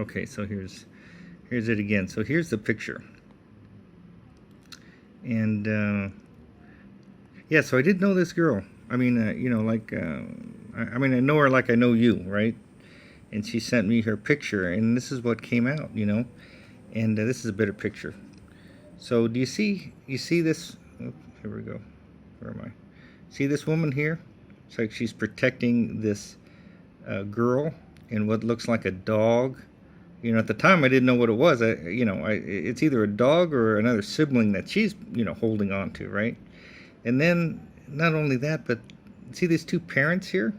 Okay, so here's it again. So here's the picture. And yeah, so I did know this girl. I mean, I mean, I know her like I know you, right? And she sent me her picture, and this is what came out, And this is a better picture. So do you see? You see this? Oh, here we go. Where am I? See this woman here? It's like she's protecting this girl and what looks like a dog. At the time I didn't know what it was. It's either a dog or another sibling that she's, holding on to, right? And then not only that, but see these two parents here,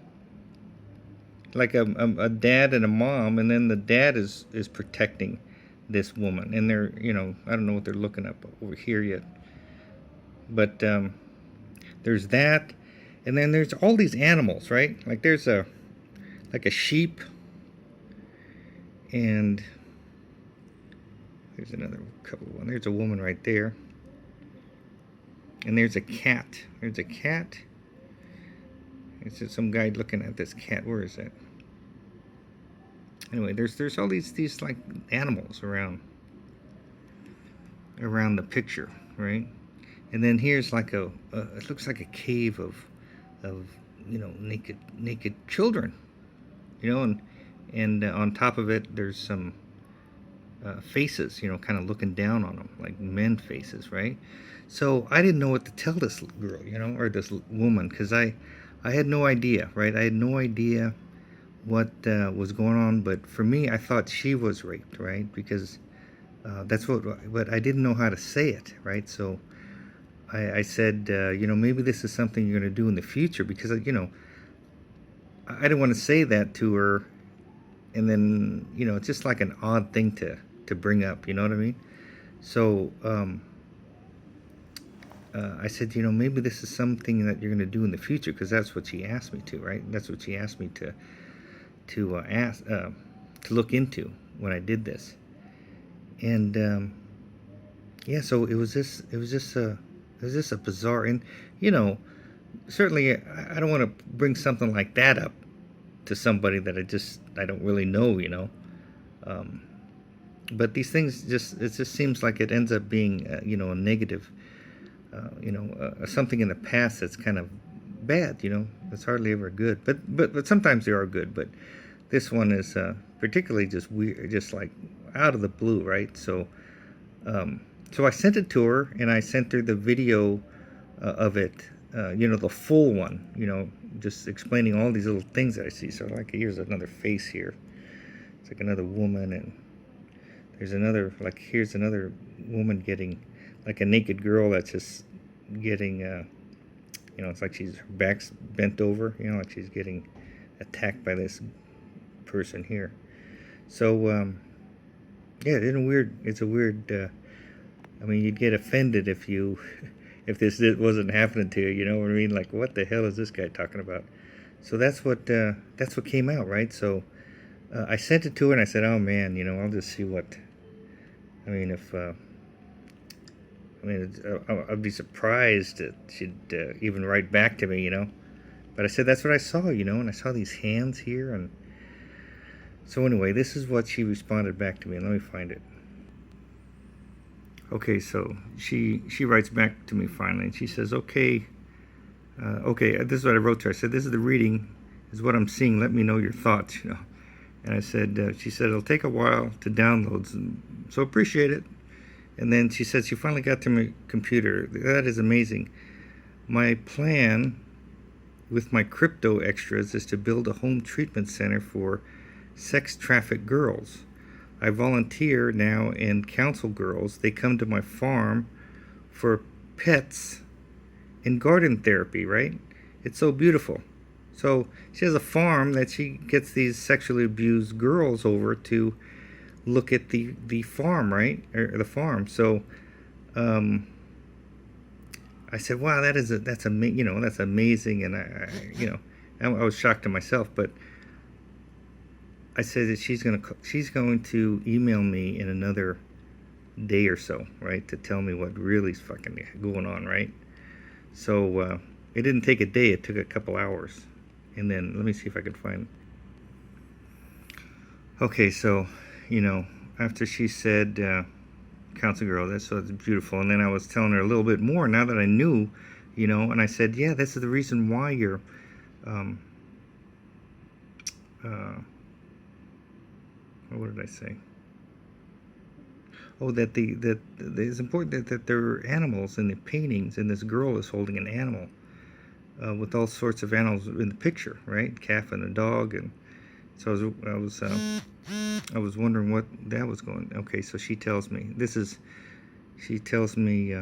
like a dad and a mom, and then the dad is protecting this woman, and they're, I don't know what they're looking up over here yet, but there's that, and then there's all these animals, right? Like there's a sheep, and there's another couple of one. There's a woman right there, and there's a cat. There's a cat. It's just some guy looking at this cat. Where is that? Anyway, there's all these like animals around the picture, right? And then here's like it looks like a cave of naked children, and on top of it there's some faces, kind of looking down on them, like men faces, right? So I didn't know what to tell this girl, or this woman, because I had no idea, right? I had no idea what was going on, but for me, I thought she was raped, right? Because that's but I didn't know how to say it, right? So I said, maybe this is something you're going to do in the future, because, I didn't want to say that to her, and then, it's just like an odd thing to bring up, you know what I mean? So I said, maybe this is something that you're going to do in the future, because that's what she asked me to, right? That's what she asked me to look into when I did this. And yeah, so it was just a bizarre, and certainly I don't want to bring something like that up to somebody that I don't really know. But these things it just seems like it ends up being a negative, something in the past that's kind of bad. It's hardly ever good, but sometimes they are good. But this one is particularly just weird, just like out of the blue, right? So I sent it to her, and I sent her the video of it, the full one, just explaining all these little things that I see. So like, here's another face here. It's like another woman, and there's another, like, here's another woman getting, like, a naked girl that's just getting, it's like her back's bent over, like she's getting attacked by this person here. So, yeah, it's a weird, I mean, you'd get offended if this wasn't happening to you, you know what I mean? Like, what the hell is this guy talking about? So that's what came out, right? So I sent it to her, and I said, oh man, I'll just see what, I mean, if, I'd be surprised that she'd even write back to me, But I said, that's what I saw, and I saw these hands here, and so anyway, this is what she responded back to me, and let me find it. Okay, so she writes back to me finally, and she says, okay, this is what I wrote to her. I said, this is the reading, is what I'm seeing. Let me know your thoughts, And I said, she said, it'll take a while to download, so appreciate it. And then she said she finally got to my computer. That is amazing. My plan with my crypto extras is to build a home treatment center for sex-trafficked girls. I volunteer now and counsel girls. They come to my farm for pets and garden therapy, right? It's so beautiful. So she has a farm that she gets these sexually abused girls over to look at the farm, right? Or the farm. So I said, wow, that's amazing. And I was shocked to myself, but I said that she's going to email me in another day or so, right, to tell me what really's fucking going on, right? So it didn't take a day; it took a couple hours, and then let me see if I can find. Okay, so after she said, council girl, that's so it's beautiful, and then I was telling her a little bit more now that I knew, and I said, yeah, this is the reason why you're, um, what did I say? Oh, that it's important that there are animals in the paintings, and this girl is holding an animal, with all sorts of animals in the picture, right? Calf and a dog, and so I was wondering what that was going. Okay, so she tells me she tells me,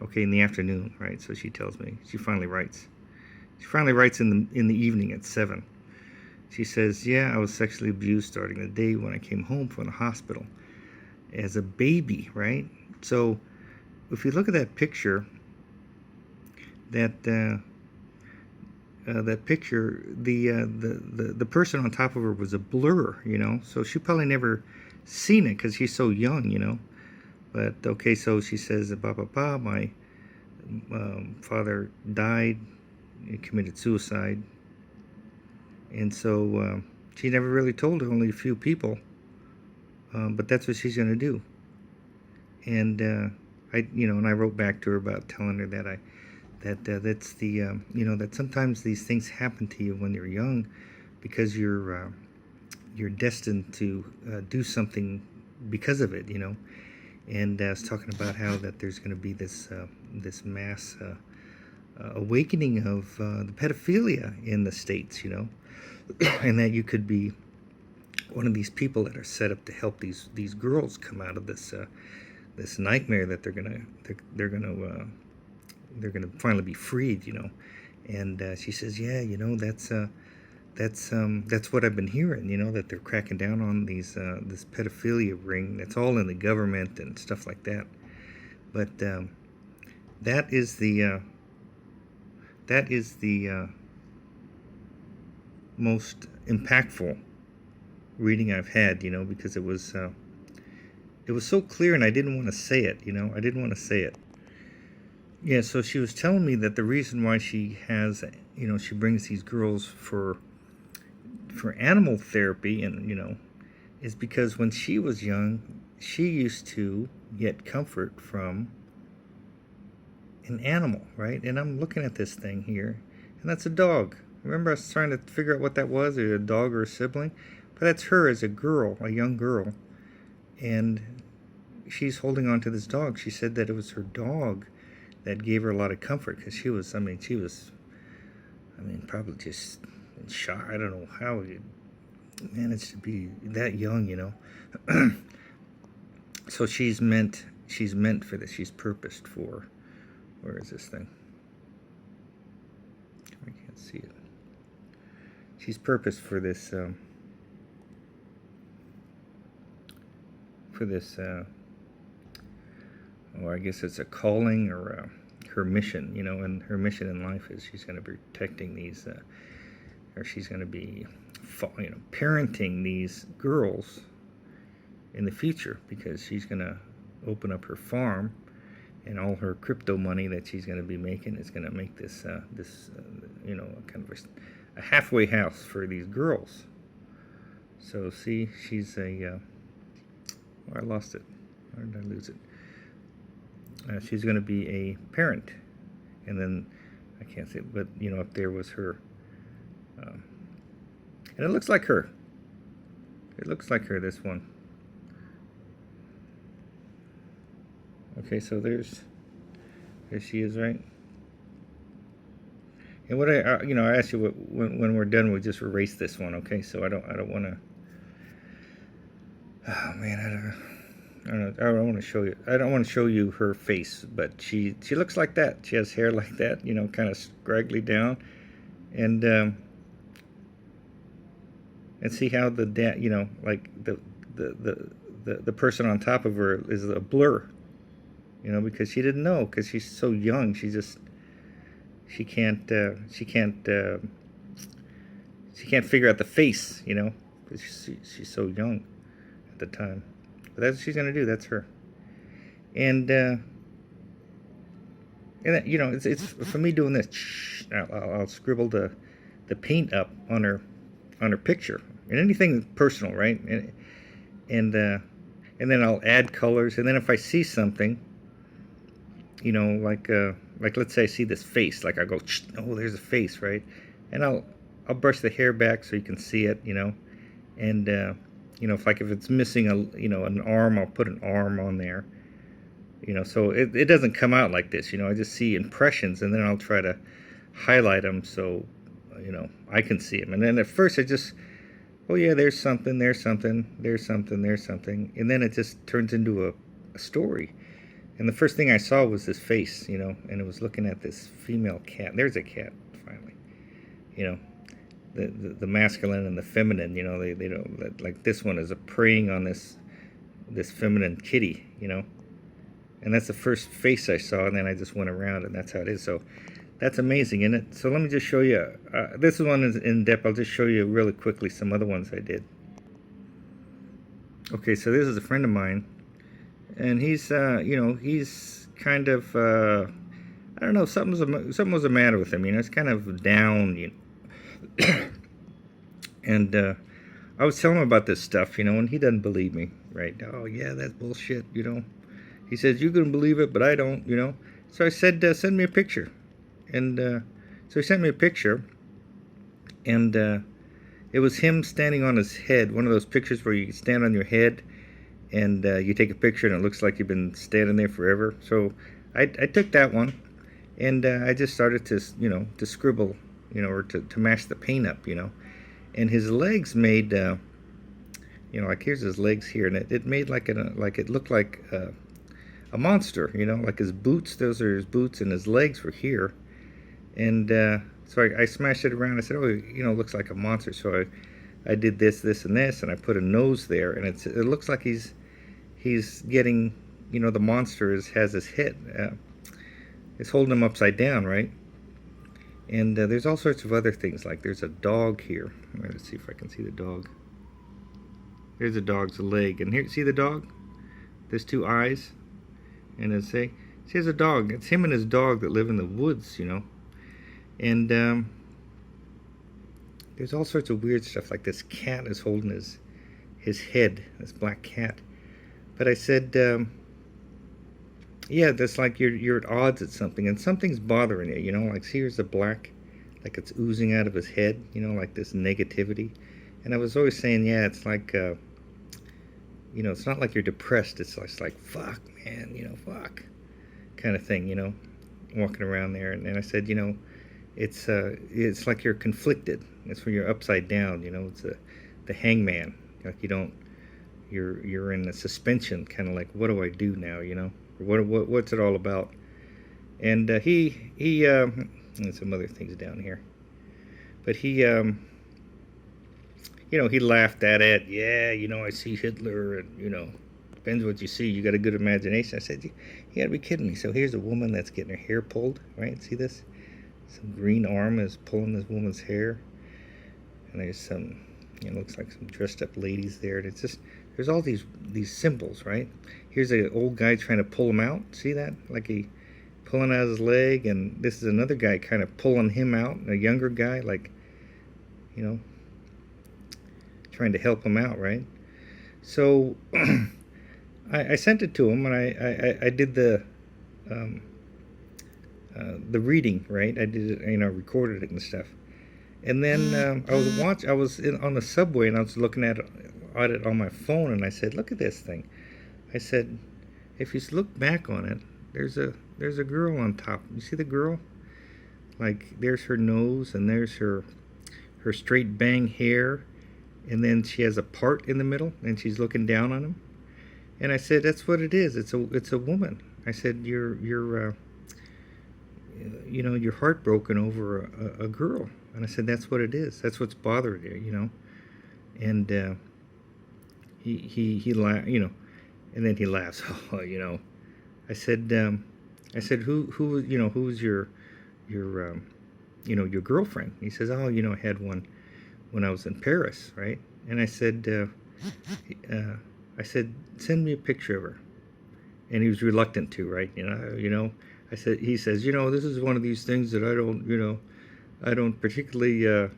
okay, in the afternoon, right? So she tells me she finally writes. She finally writes in the evening at 7. She says, yeah, I was sexually abused starting the day when I came home from the hospital as a baby, right? So if you look at that picture, that picture, the person on top of her was a blur, so she probably never seen it because she's so young. But okay, so she says, my father died, he committed suicide, and so she never really told only a few people, but that's what she's going to do. And and I wrote back to her about telling her that that's the that sometimes these things happen to you when you're young because you're destined to do something because of it, And I was talking about how that there's going to be this mass awakening of the pedophilia in the States, and that you could be one of these people that are set up to help these girls come out of this nightmare that they're gonna finally be freed, And she says, yeah, that's what I've been hearing, that they're cracking down on this pedophilia ring that's all in the government and stuff like that. But that is the most impactful reading I've had, because it was so clear, and I didn't want to say it, I didn't want to say it. Yeah, so she was telling me that the reason why she has, she brings these girls for animal therapy, and is because when she was young, she used to get comfort from an animal, right? And I'm looking at this thing here, and that's a dog. Remember, I was trying to figure out what that was, either a dog or a sibling, but that's her as a girl, a young girl, and she's holding on to this dog. She said that it was her dog that gave her a lot of comfort, because she was probably just in shock. I don't know how you managed to be that young, So she's meant for this. She's purposed for. Where is this thing? I can't see it. She's purposed for this. I guess it's a calling or her mission, and her mission in life is she's going to be protecting these, or she's going to be, parenting these girls in the future, because she's going to open up her farm, and all her crypto money that she's going to be making is going to make this, kind of a halfway house for these girls. So see, she's I lost it. Where did I lose it? She's going to be a parent, and then I can't say it, but up there was her, and it looks like her. It looks like her, this one. Okay, so there she is, right? And what I asked you when we're done, we just erase this one, okay? So I don't want to. Oh man, I don't want to show you. I don't want to show you her face, but she looks like that. She has hair like that, kind of scraggly down, and see how the dad, like the person on top of her is a blur, because she didn't know, because she's so young. She can't figure out the face, because she's so young at the time. But that's what she's gonna do. That's her. And it's for me doing this. I'll scribble the paint up on her picture. and anything personal, right? And and then I'll add colors, and then if I see something, like let's say I see this face, like I go, oh, there's a face, right? And I'll brush the hair back so you can see it, and if it's missing an arm, I'll put an arm on there, so it doesn't come out like this, I just see impressions, and then I'll try to highlight them so I can see them. And then at first I just, oh yeah, there's something, there's something, there's something, there's something, and then it just turns into a story. And the first thing I saw was this face, and it was looking at this female cat. There's a cat, finally. The masculine and the feminine, they don't, like this one is preying on this feminine kitty, and that's the first face I saw, and then I just went around, and that's how it is. So that's amazing, isn't it? So let me just show you. This one is in depth. I'll just show you really quickly some other ones I did. Okay, so this is a friend of mine, and he's he's kind of I don't know, something was the matter with him. It's kind of down. And I was telling him about this stuff, and he doesn't believe me, right? Oh yeah, that's bullshit, He says you can believe it, but I don't, So I said, send me a picture, and so he sent me a picture, and it was him standing on his head, one of those pictures where you stand on your head, and you take a picture, and it looks like you've been standing there forever. So I took that one, and I just started to, to scribble, or to mash the paint up, and his legs made, like here's his legs here, and it made like it looked like a monster, like his boots. Those are his boots, and his legs were here, and so I smashed it around. I said, oh, it looks like a monster. So I did this, and this, and I put a nose there, and it looks like he's getting, the monster has his head, it's holding him upside down, right? And there's all sorts of other things, like there's a dog here. Let's see if I can see the dog. There's a dog's leg, and here, see the dog? There's two eyes, and see, there's a dog. It's him and his dog that live in the woods, And there's all sorts of weird stuff, like this cat is holding his head, this black cat. But I said, yeah, that's like you're at odds at something, and something's bothering you, like see, here's the black, like it's oozing out of his head, like this negativity. And I was always saying, yeah, it's like, it's not like you're depressed, it's like fuck, man, fuck, kind of thing, walking around there. And I said, it's like you're conflicted. It's when you're upside down, it's the hangman, like you're in a suspension, kind of like, what do I do now, what's it all about? And he and some other things down here, but he he laughed at it. Yeah, I see Hitler, and depends what you see. You got a good imagination. I said, you gotta be kidding me. So here's a woman that's getting her hair pulled, right? See this? Some green arm is pulling this woman's hair, and there's some, looks like some dressed up ladies there. And it's just, there's all these symbols, right? Here's an old guy trying to pull him out. See that? Like he pulling out his leg, and this is another guy kind of pulling him out, a younger guy, like, trying to help him out, right? So I sent it to him, and I did the reading, right? I did it, recorded it and stuff. And then I was on the subway, and I was looking at it on my phone, and I said, look at this thing. I said, if you look back on it, there's a girl on top. You see the girl? Like, there's her nose, and there's her straight bang hair, and then she has a part in the middle, and she's looking down on him. And I said, that's what it is. It's a woman. I said, you're heartbroken over a girl. And I said, that's what it is. That's what's bothering you, And he laughed, and then he laughs. Oh, I said, who's your girlfriend? He says, oh, I had one when I was in Paris, right? And I said, send me a picture of her. And he was reluctant to, right? I said, he says, this is one of these things that I don't particularly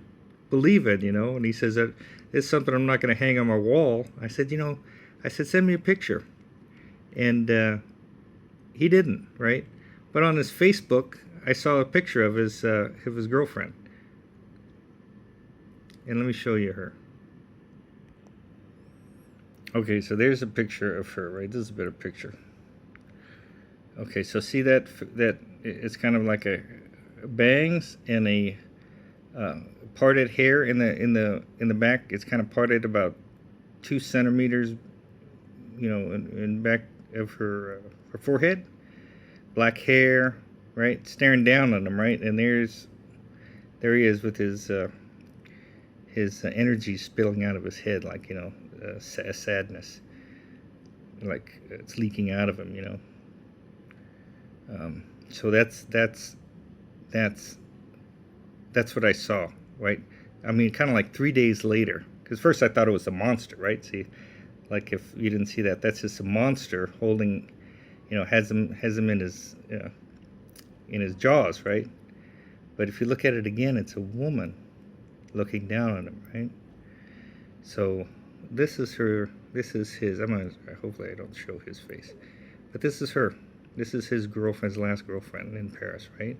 believe in, And he says that it's something I'm not going to hang on my wall. I said, send me a picture. And he didn't, right? But on his Facebook, I saw a picture of his girlfriend. And let me show you her. Okay, so there's a picture of her, right? This is a better picture. Okay, so see that it's kind of like a bangs and a parted hair in the back. It's kind of parted about 2 centimeters, in back of her forehead. Black hair, right? Staring down on him, right? And there he is with his energy spilling out of his head, like sadness, like it's leaking out of him, So that's what I saw, right? I mean, kind of like 3 days later, because first I thought it was a monster, right? See, like if you didn't see that, that's just a monster holding, has him in his jaws, right? But if you look at it again, it's a woman looking down on him, right? So this is her. This is his. Hopefully I don't show his face, but this is her. This is his girlfriend's last girlfriend in Paris, right?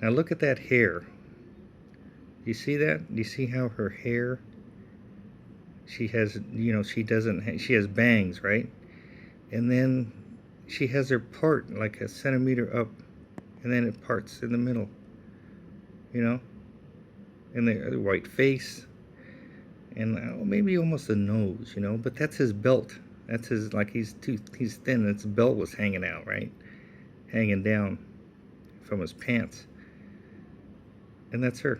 Now look at that hair. You see that? Do you see how her hair? She has, she has bangs, right? And then she has her part like a centimeter up, and then it parts in the middle, and the white face, and maybe almost a nose, but that's his belt. That's his, like he's thin, and his belt was hanging out, right? Hanging down from his pants. And that's her,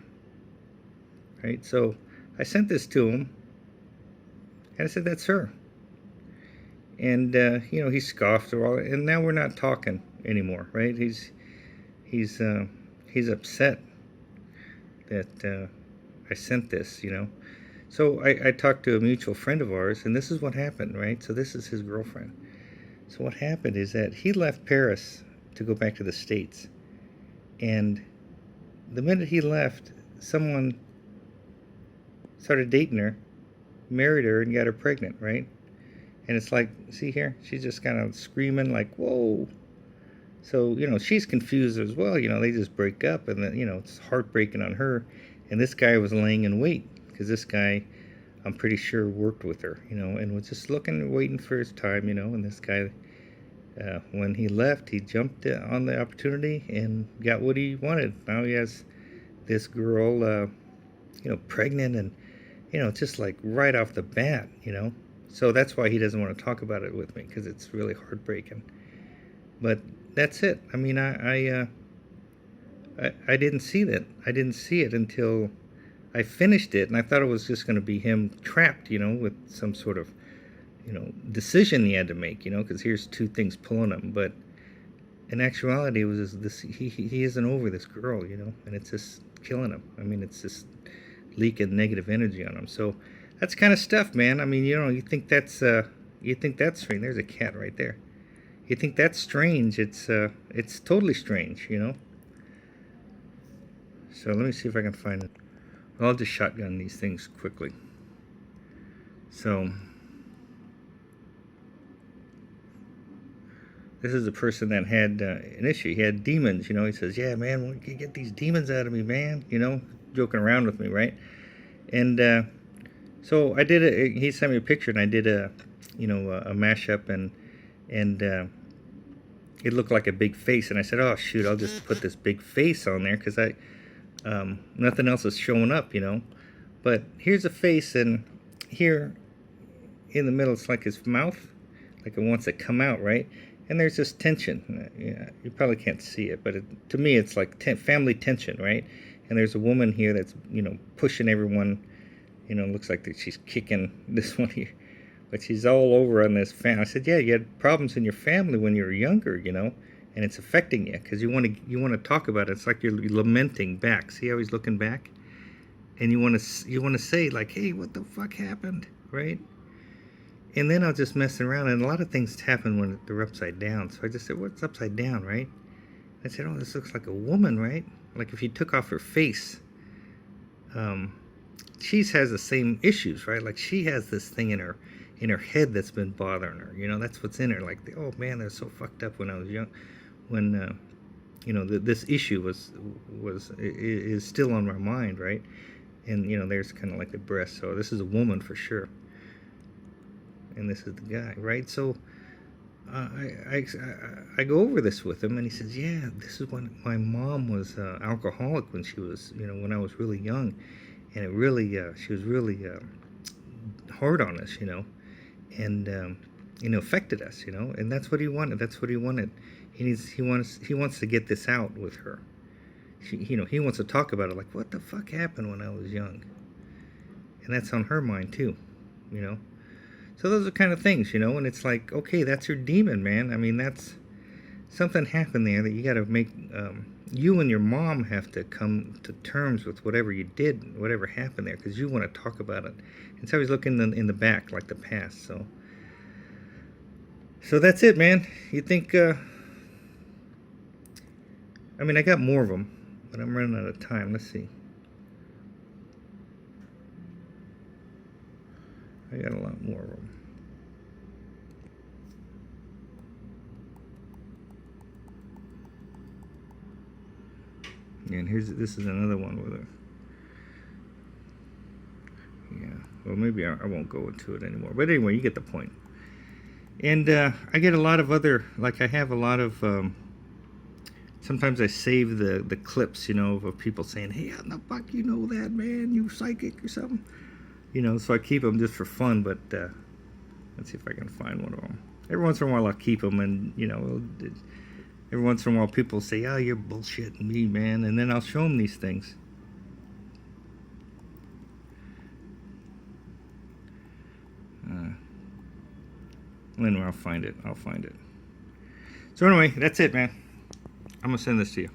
right? So I sent this to him, and I said, that's her. And, he scoffed, and now we're not talking anymore, right? He's upset that I sent this, So I talked to a mutual friend of ours, and this is what happened, right? So this is his girlfriend. So what happened is that he left Paris to go back to the States. And the minute he left, someone started dating her, married her, and got her pregnant, right? And it's like, see here, she's just kind of screaming like, whoa. So, she's confused as well. They just break up, and then, it's heartbreaking on her. And this guy was laying in wait, because this guy, I'm pretty sure, worked with her, and was just waiting for his time, and this guy, when he left, he jumped on the opportunity and got what he wanted. Now he has this girl, pregnant, and, just like right off the bat, So that's why he doesn't want to talk about it with me, because it's really heartbreaking. But that's it. I mean, I didn't see that. I didn't see it until I finished it, and I thought it was just going to be him trapped, with some sort of, decision he had to make, because here's 2 things pulling him. But in actuality, it was this. He isn't over this girl, and it's just killing him. I mean, it's just leaking negative energy on him. So that's kind of stuff, man. I mean, you think that's strange. There's a cat right there. You think that's strange? It's totally strange, So let me see if I can find it. Well, I'll just shotgun these things quickly. So this is a person that had an issue. He had demons, He says, yeah, man, when can you get these demons out of me, man? Joking around with me, right? And so I did it. He sent me a picture, and I did a mashup, and it looked like a big face. And I said, oh shoot, I'll just put this big face on there, because nothing else is showing up, But here's a face, and here in the middle, it's like his mouth, like it wants to come out, right? And there's this tension. Yeah, you probably can't see it, but to me, it's like family tension, right? And there's a woman here that's, pushing everyone. Looks like that she's kicking this one here, but she's all over on this family. I said, yeah, you had problems in your family when you were younger, and it's affecting you, because you want to talk about it. It's like you're lamenting back. See how he's looking back, and you want to say like, hey, what the fuck happened, right? And then I was just messing around, and a lot of things happen when they're upside down. So I just said, what's upside down, right? I said, oh, this looks like a woman, right? Like if you took off her face, she has the same issues, right? Like she has this thing in her head that's been bothering her. You know, that's what's in her. Like, oh man, they're so fucked up when I was young. When you know, this issue is still on my mind, right? And you know, there's kind of like the breast. So this is a woman for sure, and this is the guy, right? So I go over this with him, and he says, "Yeah, this is when my mom was alcoholic when she was, you know, when I was really young, and it really, she was really hard on us, you know, and you know, affected us, you know, and that's what he wanted. That's what he wanted. He wants to get this out with her. You know, he wants to talk about it. Like, what the fuck happened when I was young? And that's on her mind too, you know." So those are kind of things, you know, and it's like, okay, that's your demon, man. I mean, that's something happened there that you got to make. You and your mom have to come to terms with whatever you did, whatever happened there, because you want to talk about it. And so he's looking in the back, like the past. So that's it, man. You think? I mean, I got more of them, but I'm running out of time. Let's see. I got a lot more of them. And this is another one with her. Yeah. Well, maybe I won't go into it anymore. But anyway, you get the point. And I get a lot of other, like I have a lot of. Sometimes I save the clips, you know, of people saying, "Hey, how the fuck you know that, man? You psychic or something?" You know, so I keep them just for fun, but let's see if I can find one of them. Every once in a while I'll keep them, and, you know, every once in a while people say, "Oh, you're bullshitting me, man," and then I'll show them these things. Anyway, I'll find it. So anyway, that's it, man. I'm going to send this to you.